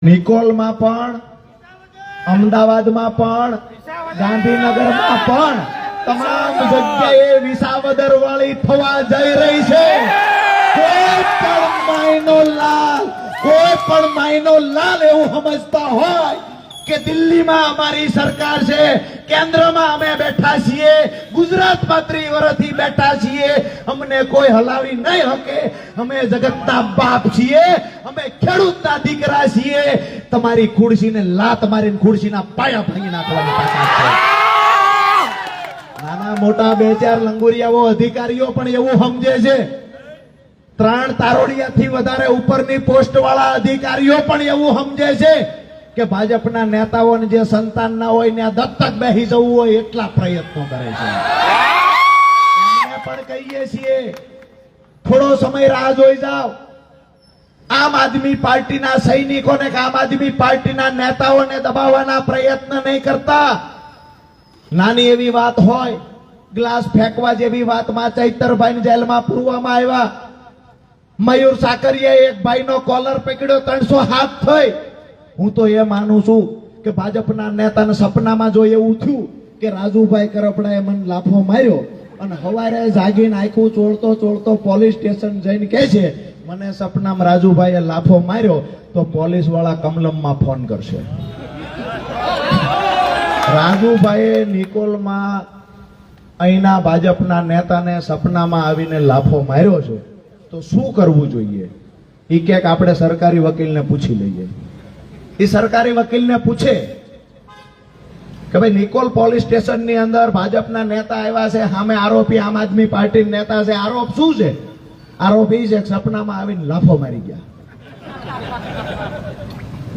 નિકોલમાં પણ, અમદાવાદમાં પણ, ગાંધીનગરમાં પણ તમામ જગ્યાએ વિસાવદર વાળી થવા જઈ રહી છે. કોઈ પણ માયનો લાલ એવું સમજતા હોય કે દિલ્હીમાં અમારી સરકાર છે, કેન્દ્રમાં અમે બેઠા છીએ, ગુજરાતમાં 30 વર્ષથી બેઠા છીએ, અમને કોઈ હલાવી નહીં શકે, અમે જગતના બાપ છીએ, અમે ખેડૂતના દીકરા છીએ, તમારી ખુરશીને લાત મારીને ખુરશીના પાયા ભાંગી નાખવાની તાકાત છે. નાના મોટા 2-4 લંગુરિયાઓ અધિકારીઓ પણ એવું સમજે છે. 3 તારોડિયાથી વધારે ઉપરની પોસ્ટ વાળા અધિકારીઓ પણ એવું સમજે છે કે ભાજપના નેતાઓને જે સંતાન ના હોય ને દત્તક બેસી જવું હોય એટલા પ્રયત્નો કરે છે. એમને પણ કહીએ છીએ થોડો સમય રાહ જોઈ જાઓ. આમ આદમી પાર્ટીના સૈનિકોને કે આમ આદમી પાર્ટીના નેતાઓને દબાવવાના પ્રયત્ન નહીં કરતા. નાની એવી વાત હોય, ગ્લાસ ફેંકવા જેવી વાતમાં ચૈતરભાઈ જેલમાં પૂરવામાં આવ્યા. મયુર સાકરિયાએ એક ભાઈનો કોલર પકડ્યો, 300 હાથ થઈ. હું તો એ માનું છું કે ભાજપના નેતાને સપનામાં જો એવું થયું કે રાજુભાઈ કરપડાએ મને લાફો માર્યો અને સવારે જાગીને આખું ચોળતો પોલીસ સ્ટેશન જઈને કહે છે મને સપનામાં રાજુભાઈએ લાફો માર્યો, તો પોલીસ વાળા કમલમમાં ફોન કરશે. રાજુભાઈએ નિકોલમાં અહીંના ભાજપના નેતાને સપનામાં આવીને લાફો માર્યો છે, તો શું કરવું જોઈએ? એ ક્યાંક આપણે સરકારી વકીલને પૂછી લઈએ. એ સરકારી વકીલને પૂછે કે ભાઈ નિકોલ પોલીસ સ્ટેશનની અંદર ભાજપના નેતા આવ્યા છે, સામે આરોપી આમ આદમી પાર્ટી નેતા છે, આરોપ શું છે? આરોપ એ છે કે સપનામાં આવીને લાફો મારી ગયા.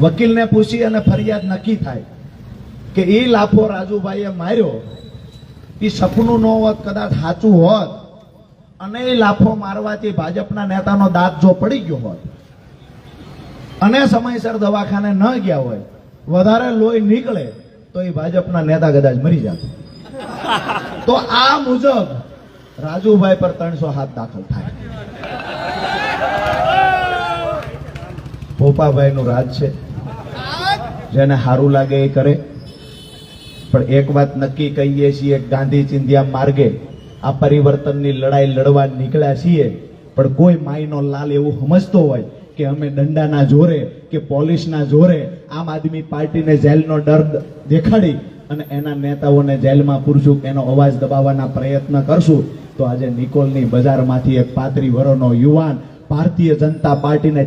વકીલને પૂછી અને ફરિયાદ નક્કી થાય કે એ લાફો રાજુભાઈએ માર્યો, એ સપનું ન હોત, કદાચ સાચું હોત અને એ લાફો મારવાથી ભાજપના નેતાનો દાંત જો પડી ગયો હોત અને સમયસર દવાખાને ન ગયા હોય, વધારે લોહી નીકળે તો એ ભાજપના નેતા કદાચ મરી જાત. તો આ મુજબ રાજુભાઈ પર 300 હાથ દાખલ થાય. ભોપાભાઈનું રાજ છે, જેને સારું લાગે એ કરે. પણ એક વાત નક્કી કહીએ છીએ, ગાંધી ચિંધ્યા માર્ગે આ પરિવર્તનની લડાઈ લડવા નીકળ્યા છીએ. પણ કોઈ માયનો લાલ એવું સમજતો હોય કે અમે દંડાના જોરે કે પોલીસના જોરે આમ આદમી પાર્ટીને જેલનો ડર દેખાડી અને એના નેતાઓને જેલમાં પૂરશું, એનો અવાજ દબાવવાના પ્રયત્ન કરશું, તો આજે નિકોલની બજારમાંથી એક 35 વર્ષનો યુવાન ભારતીય જનતા પાર્ટીને